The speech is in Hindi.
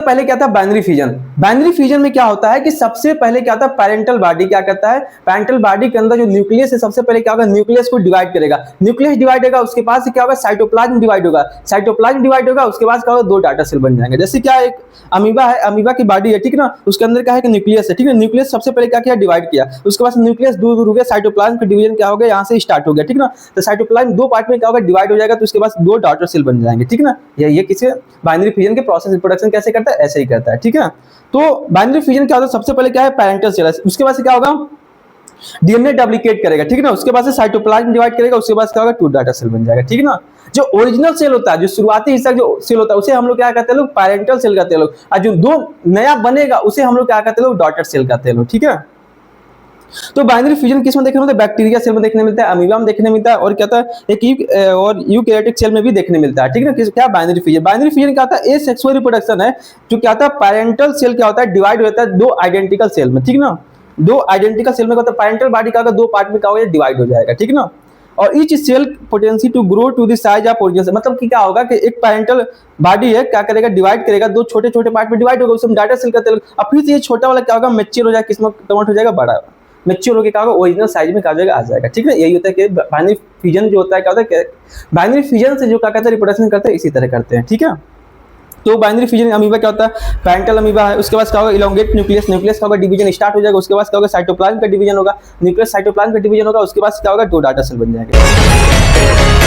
पहले क्या था बाइनरी फिजन। बाइनरी फिजन में क्या होता है कि सबसे पहले क्या होता है पैरेंटल बॉडी क्या करता है, पैरेंटल बॉडी के अंदर जो न्यूक्लियस है सबसे पहले क्या होगा न्यूक्लियस को डिवाइड करेगा, न्यूक्लियस डिवाइड होगा उसके बाद से क्या होगा साइटोप्लाज्म डिवाइड होगा, साइटोप्लाज्म डिवाइड होगा उसके बाद क्या होगा दो डाटा सेल बन जाएंगे। जैसे क्या एक अमीबा है, अमीबा की बॉडी है ठीक है ना, उसके अंदर क्या है कि न्यूक्लियस है ठीक है, न्यूक्लियस सबसे पहले क्या किया डिवाइड किया, उसके बाद न्यूक्लियस दूर दूर हो गया, साइटोप्लाज्म का डिवीजन क्या हो गया यहाँ से स्टार्ट हो गया ठीक है ना, तो साइटोप्लाज्म दो पार्ट में क्या होगा डिवाइड हो जाएगा, तो उसके बाद दो डॉटर सेल बन जाएंगे ठीक है ना। ये किसी बाइनरी फिजन के प्रोसेस रिप्रोडक्शन कैसे करता है ऐसे ही करता है ठीक है। तो बाइनरी फिजन क्या होता है सबसे पहले क्या है पैरेंटल सेल, उसके बाद से क्या होगा डीएनए डुप्लीकेट करेगा ठीक है ना, उसके बाद से साइटोप्लाज्म डिवाइड करेगा, उसके बाद क्या होगा टू डाटा सेल बन जाएगा ठीक है ना। जो ओरिजिनल सेल होता है, जो शुरुआती हिस्सा जो सेल होता है उसे हम लोग क्या कहते हैं लोग पैरेंटल सेल कहते हैं लोग, और जो दो नया बनेगा उसे हम लोग क्या कहते हैं लोग डॉटर सेल कहते हैं लोग ठीक है। तो बाइनरी फ्यूजन किस में देखने मिलता है, बैक्टीरिया सेल में देखने मिलता है, अमीबा में देखने मिलता है, और क्या था एक और यूकैरियोटिक सेल में भी देखने मिलता है ठीक है ना। क्या बाइनरी फ्यूजन, बाइनरी फ्यूजन क्या होता है एसेक्सुअल रिप्रोडक्शन है, जो क्या होता है पैरेंटल सेल क्या होता है डिवाइड होता है दो आइडेंटिकल सेल में ठीक है ना, दो आइडेंटिकल सेल में क्या होता है पैरेंटल बॉडी का दो पार्ट में क्या होगा डिवाइड हो जाएगा ठीक है ना। और each cell potency to grow to the size of origin से, मतलब कि क्या होगा कि एक पैरेंटल बॉडी है क्या करेगा डिवाइड करेगा, दो छोटे छोटे पार्ट में डिवाइड होगा, उसमें डाटा सेल कहते हैं, और फिर से ये छोटा वाला क्या होगा मैच्योर हो जाएगा, किसमें कन्वर्ट हो जाएगा बड़ा, मैच्योर होकर क्या होगा ओरिजिनल साइज में आ जाएगा ठीक है। यही होता है कि बाइनरी फ्यूजन जो होता है क्या होता है बाइनरी फ्यूजन से जो क्या कहते हैं रिप्रोडक्शन करते हैं इसी तरह करते हैं ठीक है। तो बाइनरी फ्यूजन अमीबा क्या होता है पैरेंटल अमीबा है, उसके बाद क्या होगा इलोंगेट न्यूक्लियस, न्यूक्लियस का होगा डिवीजन स्टार्ट हो जाएगा, उसके बाद क्या होगा साइटोप्लाज्म का डिवीजन होगा, न्यूक्लियस साइटोप्लाज्म का डिवीजन होगा, उसके बाद क्या होगा दो डाटा सेल बन जाएंगे।